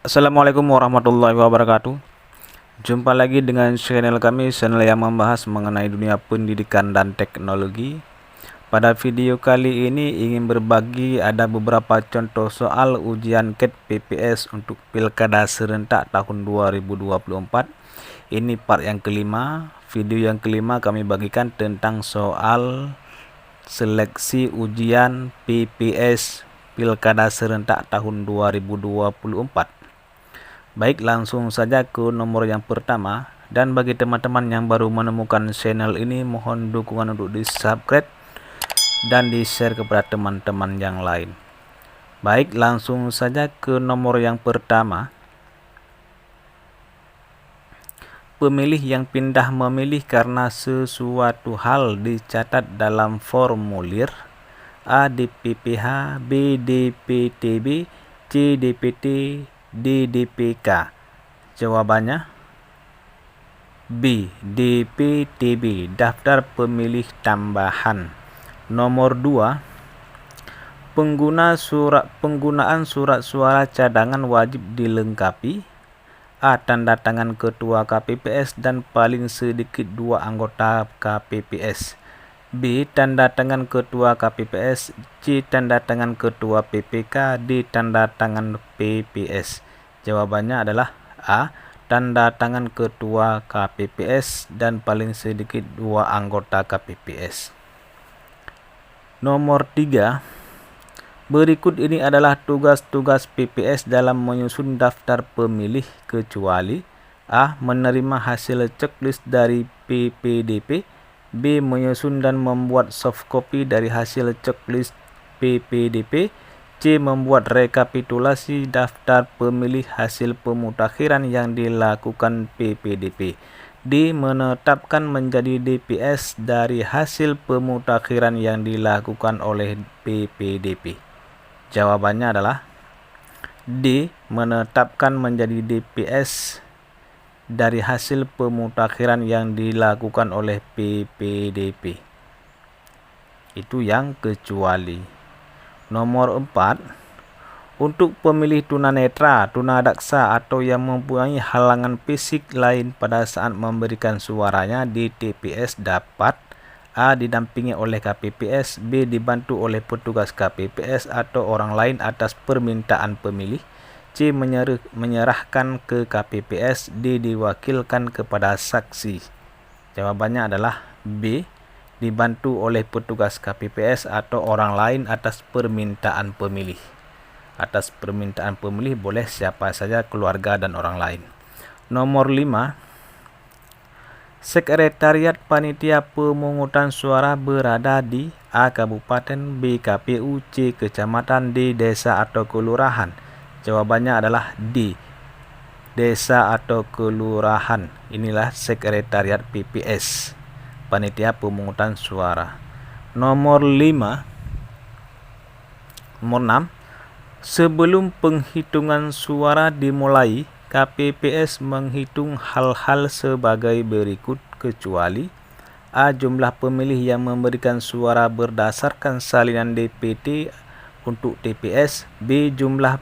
Assalamualaikum warahmatullahi wabarakatuh. Jumpa lagi dengan channel kami, channel yang membahas mengenai dunia pendidikan dan teknologi. Pada video kali ini ingin berbagi ada beberapa contoh soal ujian KET PPS untuk Pilkada serentak tahun 2024. Ini part yang kelima. Video yang kelima kami bagikan tentang soal seleksi ujian PPS Pilkada serentak tahun 2024. Baik, langsung saja ke nomor yang pertama. Dan bagi teman-teman yang baru menemukan channel ini, mohon dukungan untuk di-subscribe dan di-share kepada teman-teman yang lain. Baik, langsung saja ke nomor yang pertama. Pemilih yang pindah memilih karena sesuatu hal dicatat dalam formulir A. DPPH, B. DPTB, C. DPT, D. DPK. Jawabannya B. DPTB, daftar pemilih tambahan. Nomor 2. Penggunaan surat suara cadangan wajib dilengkapi. A. Tanda tangan ketua KPPS dan paling sedikit 2 anggota KPPS. B. Tanda tangan ketua KPPS. C. Tanda tangan ketua PPK. D. Tanda tangan PPS. Jawabannya adalah A. Tanda tangan ketua KPPS dan paling sedikit 2 anggota KPPS. Nomor 3. Berikut ini adalah tugas-tugas PPS dalam menyusun daftar pemilih kecuali A. Menerima hasil checklist dari PPDP. B. Menyusun dan membuat soft copy dari hasil checklist PPDP. C. Membuat rekapitulasi daftar pemilih hasil pemutakhiran yang dilakukan PPDP. D. Menetapkan menjadi DPS dari hasil pemutakhiran yang dilakukan oleh PPDP. Jawabannya adalah D. Menetapkan menjadi DPS dari hasil pemutakhiran yang dilakukan oleh PPDP. Itu yang kecuali. Nomor 4. Untuk pemilih tunanetra, tunadaksa atau yang mempunyai halangan fisik lain pada saat memberikan suaranya di TPS dapat A. Didampingi oleh KPPS, B. Dibantu oleh petugas KPPS atau orang lain atas permintaan pemilih, C. Menyerahkan ke KPPS, D. Diwakilkan kepada saksi. Jawabannya adalah B. Dibantu oleh petugas KPPS atau orang lain atas permintaan pemilih. Atas permintaan pemilih boleh siapa saja, keluarga dan orang lain. Nomor 5. Sekretariat Panitia Pemungutan Suara berada di A. Kabupaten, B. KPU, C. Kecamatan, D. Desa atau kelurahan. Jawabannya adalah D. Desa atau kelurahan. Inilah sekretariat PPS, Panitia Pemungutan Suara. Nomor 5. Nomor 6. Sebelum penghitungan suara dimulai, KPPS menghitung hal-hal sebagai berikut kecuali A. Jumlah pemilih yang memberikan suara berdasarkan salinan DPT untuk TPS. B. Jumlah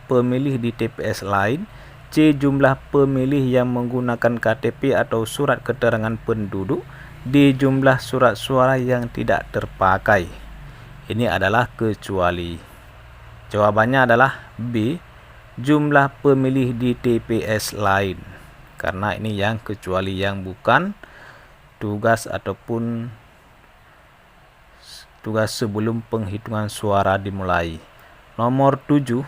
pemilih di TPS lain. C. Jumlah pemilih yang menggunakan KTP atau surat keterangan penduduk. D. Jumlah surat suara yang tidak terpakai. Ini adalah kecuali. Jawabannya adalah B. Jumlah pemilih di TPS lain. Karena ini yang kecuali, yang bukan tugas ataupun tugas sebelum penghitungan suara dimulai. Nomor 7.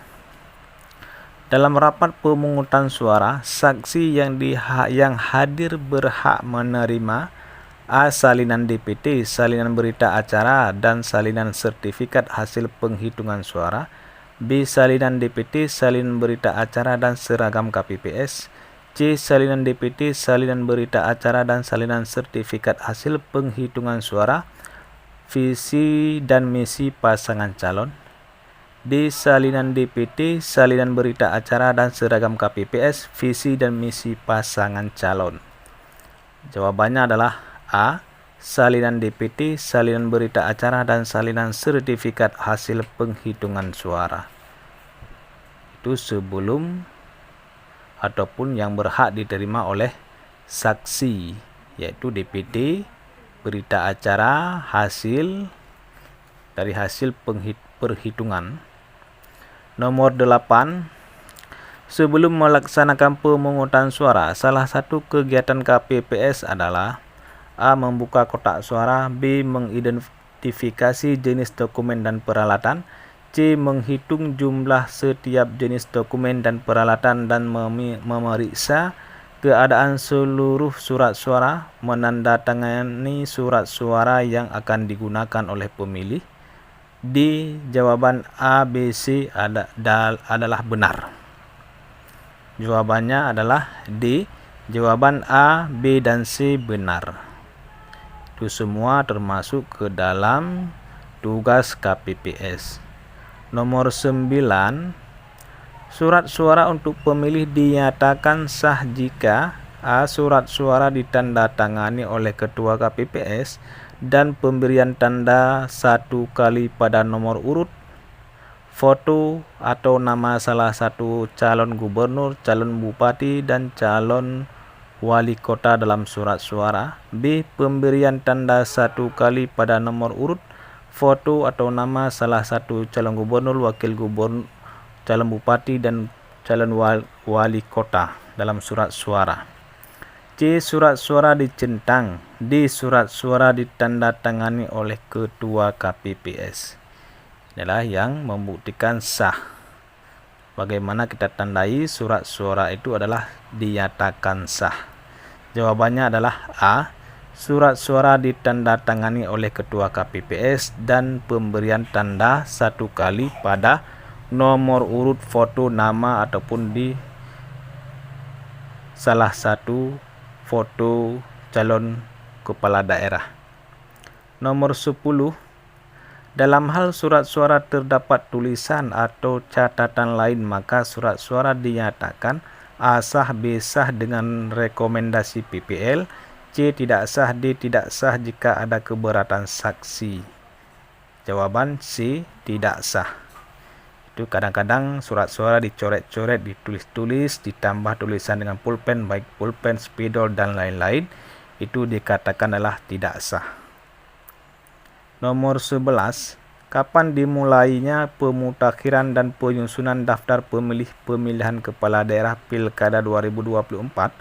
Dalam rapat pemungutan suara, saksi yang hadir berhak menerima A. Salinan DPT, salinan berita acara, dan salinan sertifikat hasil penghitungan suara. B. Salinan DPT, salinan berita acara, dan seragam KPPS. C. Salinan DPT, salinan berita acara, dan salinan sertifikat hasil penghitungan suara, visi dan misi pasangan calon. D. Salinan DPT, salinan berita acara, dan seragam KPPS, visi dan misi pasangan calon. Jawabannya adalah A. Salinan DPT, salinan berita acara, dan salinan sertifikat hasil penghitungan suara. Itu sebelum ataupun yang berhak diterima oleh saksi, yaitu DPT, berita acara, hasil perhitungan. Nomor 8, sebelum melaksanakan pemungutan suara, salah satu kegiatan KPPS adalah A. Membuka kotak suara, B. Mengidentifikasi jenis dokumen dan peralatan, C. Menghitung jumlah setiap jenis dokumen dan peralatan dan memeriksa keadaan seluruh surat suara, menandatangani surat suara yang akan digunakan oleh pemilih. D. Jawaban A, B, C adalah benar. Jawabannya adalah D. Jawaban A, B, dan C benar. Itu semua termasuk ke dalam tugas KPPS. Nomor 9, surat suara untuk pemilih dinyatakan sah jika A. Surat suara ditandatangani oleh Ketua KPPS dan pemberian tanda 1 kali pada nomor urut, foto atau nama salah satu calon gubernur, calon bupati, dan calon wali kota dalam surat suara. B. Pemberian tanda 1 kali pada nomor urut, foto atau nama salah satu calon gubernur, wakil gubernur, calon bupati, dan calon wali kota dalam surat suara. C. Surat suara dicentang. D. Surat suara ditandatangani oleh Ketua KPPS. Inilah yang membuktikan sah. Bagaimana kita tandai surat suara itu adalah dinyatakan sah. Jawabannya adalah A. Surat suara ditandatangani oleh Ketua KPPS dan pemberian tanda 1 kali pada nomor urut, foto, nama, ataupun di salah satu foto calon kepala daerah. Nomor 10, dalam hal surat suara terdapat tulisan atau catatan lain, maka surat suara dinyatakan A. Sah, B. Sah dengan rekomendasi PPL, C. Tidak sah, D. Tidak sah jika ada keberatan saksi. Jawaban C. Tidak sah. Itu kadang-kadang surat suara dicoret-coret, ditulis-tulis, ditambah tulisan dengan pulpen, baik pulpen, spidol, dan lain-lain. Itu dikatakan adalah tidak sah. Nomor 11, kapan dimulainya pemutakhiran dan penyusunan daftar pemilih pemilihan kepala daerah Pilkada 2024?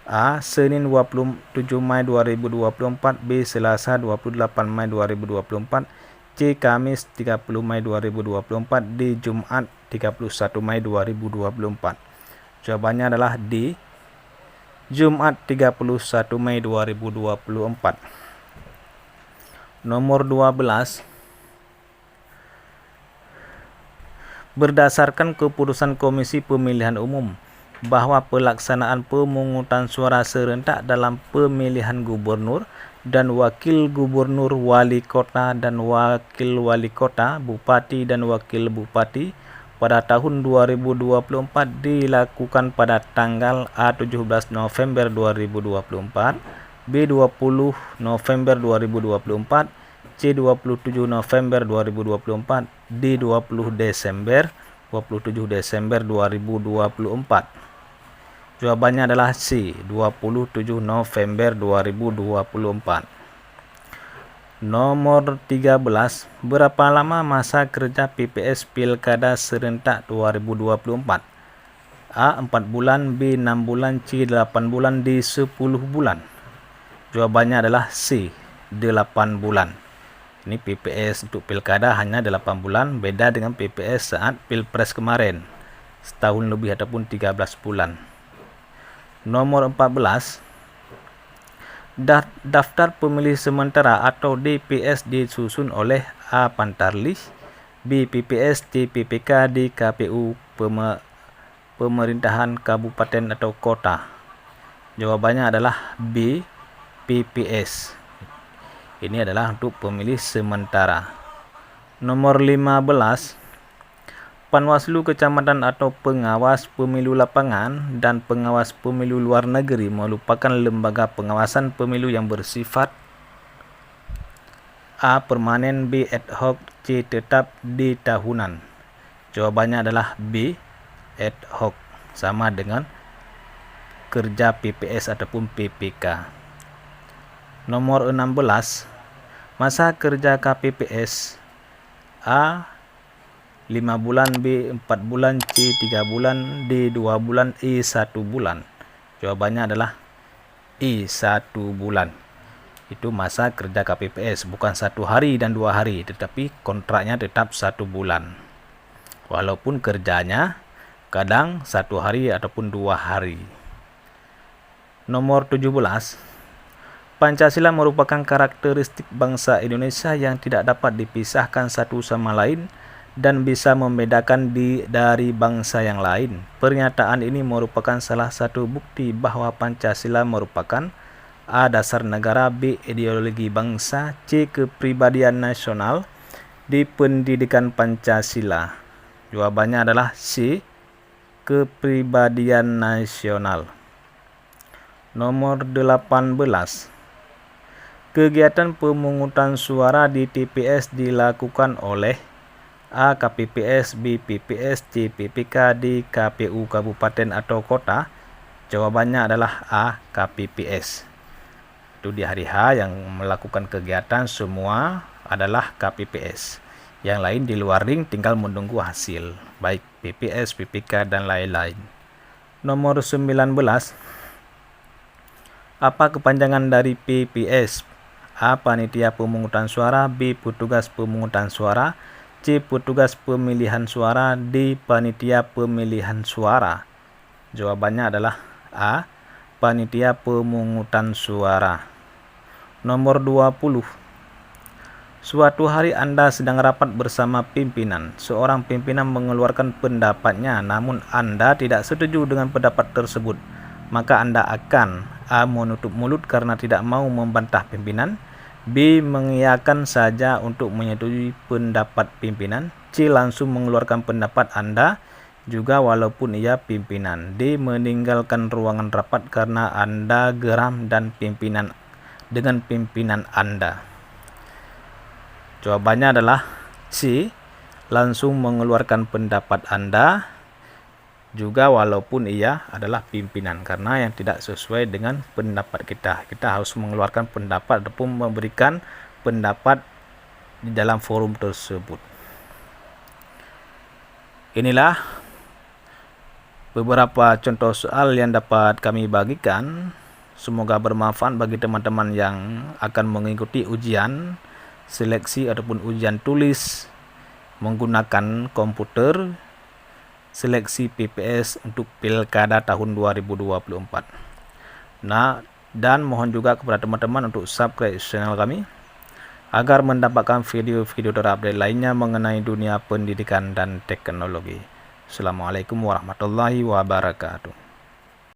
A. Senin 27 Mei 2024, B. Selasa 28 Mei 2024, C. Kamis 30 Mei 2024, D. Jumat 31 Mei 2024. Jawabannya adalah D. Jumat 31 Mei 2024. Nomor 12, berdasarkan keputusan Komisi Pemilihan Umum bahwa pelaksanaan pemungutan suara serentak dalam pemilihan gubernur dan wakil gubernur, wali kota dan wakil wali kota, bupati dan wakil bupati pada tahun 2024 dilakukan pada tanggal A. 17 November 2024, B. 20 November 2024, C. 27 November 2024, D. 27 Desember 2024. Jawabannya adalah C. 27 November 2024. Nomor 13, berapa lama masa kerja PPS Pilkada Serentak 2024? A. 4 bulan, B. 6 bulan, C. 8 bulan, D. 10 bulan. Jawabannya adalah C. 8 bulan. Ini PPS untuk Pilkada hanya 8 bulan, beda dengan PPS saat Pilpres kemarin, setahun lebih ataupun 13 bulan. Nomor 14, daftar pemilih sementara atau DPS disusun oleh A. Pantarlih, B. PPS, C. PPK, D. KPU pemerintahan kabupaten atau kota. Jawabannya adalah B. PPS. Ini adalah untuk pemilih sementara. Nomor 15, Panwaslu Kecamatan atau pengawas pemilu lapangan dan pengawas pemilu luar negeri merupakan lembaga pengawasan pemilu yang bersifat A. permanen, B. ad hoc, C. tetap, D. tahunan. Jawabannya adalah B. ad hoc, sama dengan kerja PPS ataupun PPK. Nomor 16, masa kerja KPPS: A. 5 bulan, B. 4 bulan, C. 3 bulan, D. 2 bulan, E. 1 bulan. Jawabannya adalah E. 1 bulan. Itu masa kerja KPPS, bukan 1 hari dan 2 hari, tetapi kontraknya tetap 1 bulan. Walaupun kerjanya kadang 1 hari ataupun 2 hari. Nomor 17, Pancasila merupakan karakteristik bangsa Indonesia yang tidak dapat dipisahkan satu sama lain dan bisa membedakan dari bangsa yang lain. Pernyataan ini merupakan salah satu bukti bahwa Pancasila merupakan A. dasar negara, B. ideologi bangsa, C. kepribadian nasional, D. pendidikan Pancasila. Jawabannya adalah C. kepribadian nasional. Nomor 18, kegiatan pemungutan suara di TPS dilakukan oleh A. KPPS, B. PPS, C. PPK, D. KPU kabupaten atau kota. Jawabannya adalah A. KPPS. Itu di hari H yang melakukan kegiatan semua adalah KPPS. Yang lain di luar ring tinggal menunggu hasil, baik PPS, PPK, dan lain-lain. Nomor 19, apa kepanjangan dari PPS? A. panitia pemungutan suara, B. petugas pemungutan suara, C. petugas pemilihan suara, D. panitia pemilihan suara. Jawabannya adalah A. panitia pemungutan suara. Nomor 20, suatu hari Anda sedang rapat bersama pimpinan. Seorang pimpinan mengeluarkan pendapatnya, namun Anda tidak setuju dengan pendapat tersebut. Maka Anda akan A. menutup mulut karena tidak mau membantah pimpinan, B. mengiyakan saja untuk menyetujui pendapat pimpinan, C. langsung mengeluarkan pendapat Anda juga walaupun ia pimpinan, D. meninggalkan ruangan rapat karena Anda geram dengan pimpinan Anda. Jawabannya adalah C. langsung mengeluarkan pendapat Anda juga walaupun ia adalah pimpinan, karena yang tidak sesuai dengan pendapat kita harus mengeluarkan pendapat ataupun memberikan pendapat di dalam forum tersebut. Inilah beberapa contoh soal yang dapat kami bagikan. Semoga bermanfaat bagi teman-teman yang akan mengikuti ujian seleksi ataupun ujian tulis menggunakan komputer seleksi PPS untuk Pilkada tahun 2024. Nah, dan mohon juga kepada teman-teman untuk subscribe channel kami agar mendapatkan video-video terupdate lainnya mengenai dunia pendidikan dan teknologi. Assalamualaikum warahmatullahi wabarakatuh.